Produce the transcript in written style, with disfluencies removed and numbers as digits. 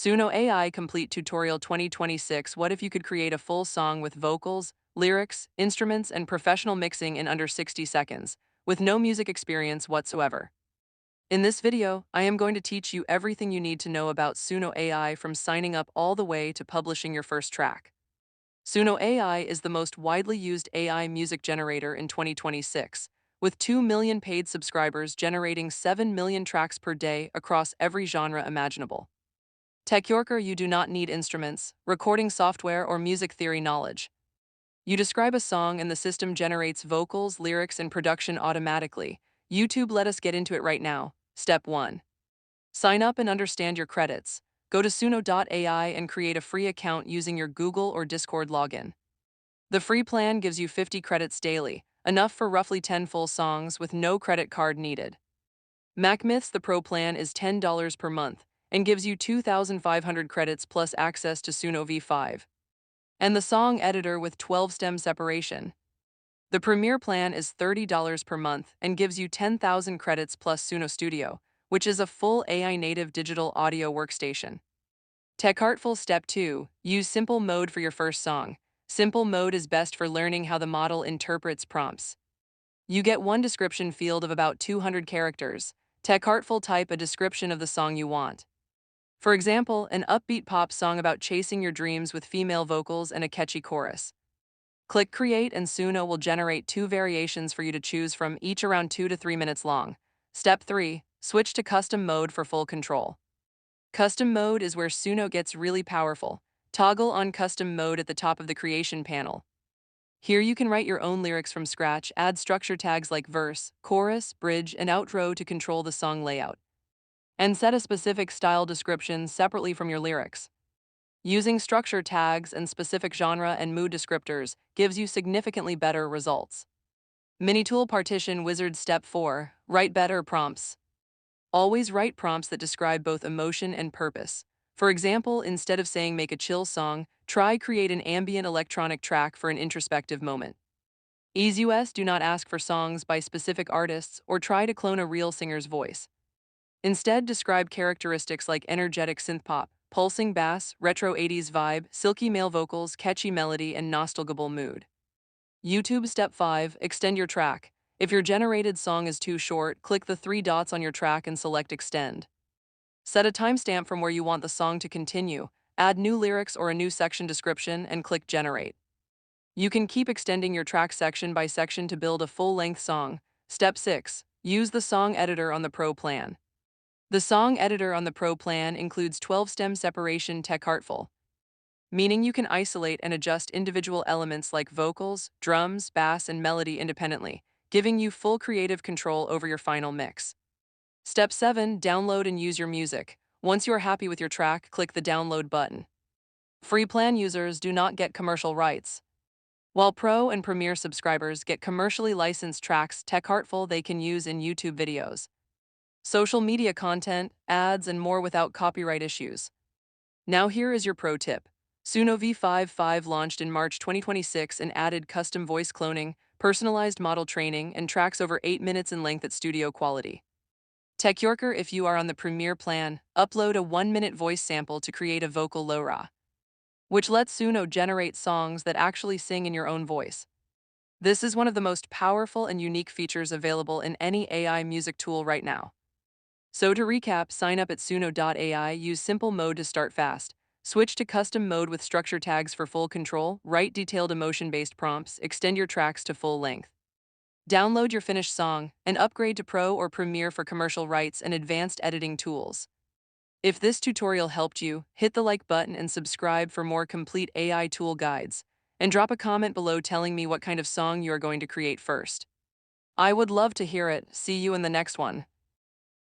Suno AI Complete Tutorial 2026. What if you could create a full song with vocals, lyrics, instruments, and professional mixing in under 60 seconds, with no music experience whatsoever? In this video, I am going to teach you everything you need to know about Suno AI, from signing up all the way to publishing your first track. Suno AI is the most widely used AI music generator in 2026, with 2 million paid subscribers generating 7 million tracks per day across every genre imaginable. Tech Yorker, you do not need instruments, recording software, or music theory knowledge. You describe a song and the system generates vocals, lyrics, and production automatically. YouTube, let us get into it right now. Step 1. Sign up and understand your credits. Go to suno.ai and create a free account using your Google or Discord login. The free plan gives you 50 credits daily, enough for roughly 10 full songs with no credit card needed. MacMyths, the Pro plan, is $10 per month and gives you 2,500 credits plus access to Suno V5 and the song editor with 12 stem separation. The Premier plan is $30 per month and gives you 10,000 credits plus Suno Studio, which is a full AI-native digital audio workstation. TechArtful Step 2. Use Simple Mode for your first song. Simple Mode is best for learning how the model interprets prompts. You get one description field of about 200 characters. TechArtful, type a description of the song you want. For example, an upbeat pop song about chasing your dreams with female vocals and a catchy chorus. Click Create and Suno will generate 2 variations for you to choose from, each around 2 to 3 minutes long. Step 3. Switch to Custom Mode for full control. Custom Mode is where Suno gets really powerful. Toggle on Custom Mode at the top of the Creation panel. Here you can write your own lyrics from scratch, add structure tags like verse, chorus, bridge, and outro to control the song layout, and set a specific style description separately from your lyrics. Using structure tags and specific genre and mood descriptors gives you significantly better results. Mini-tool partition wizard. Step 4. Write better prompts. Always write prompts that describe both emotion and purpose. For example, instead of saying make a chill song, try create an ambient electronic track for an introspective moment. EaseUS, do not ask for songs by specific artists or try to clone a real singer's voice. Instead, describe characteristics like energetic synthpop, pulsing bass, retro 80s vibe, silky male vocals, catchy melody, and nostalgical mood. YouTube. Step 5. Extend your track. If your generated song is too short, click the 3 dots on your track and select Extend. Set a timestamp from where you want the song to continue, add new lyrics or a new section description, and click Generate. You can keep extending your track section by section to build a full-length song. Step 6. Use the song editor on the Pro plan. The song editor on the Pro plan includes 12 stem separation TechArtful, meaning you can isolate and adjust individual elements like vocals, drums, bass, and melody independently, giving you full creative control over your final mix. Step 7. Download and use your music. Once you are happy with your track, click the download button. Free plan users do not get commercial rights, while Pro and Premier subscribers get commercially licensed tracks TechArtful they can use in YouTube videos, social media content, ads, and more without copyright issues. Now here is your pro tip. Suno V5 launched in March 2026 and added custom voice cloning, personalized model training, and tracks over 8 minutes in length at studio quality. Tech Yorker, if you are on the Premier plan, upload a 1-minute voice sample to create a vocal LoRa, which lets Suno generate songs that actually sing in your own voice. This is one of the most powerful and unique features available in any AI music tool right now. So to recap, sign up at suno.ai, use simple mode to start fast, switch to custom mode with structure tags for full control, write detailed emotion-based prompts, extend your tracks to full length. Download your finished song, and upgrade to Pro or Premiere for commercial rights and advanced editing tools. If this tutorial helped you, hit the like button and subscribe for more complete AI tool guides, and drop a comment below telling me what kind of song you are going to create first. I would love to hear it. See you in the next one.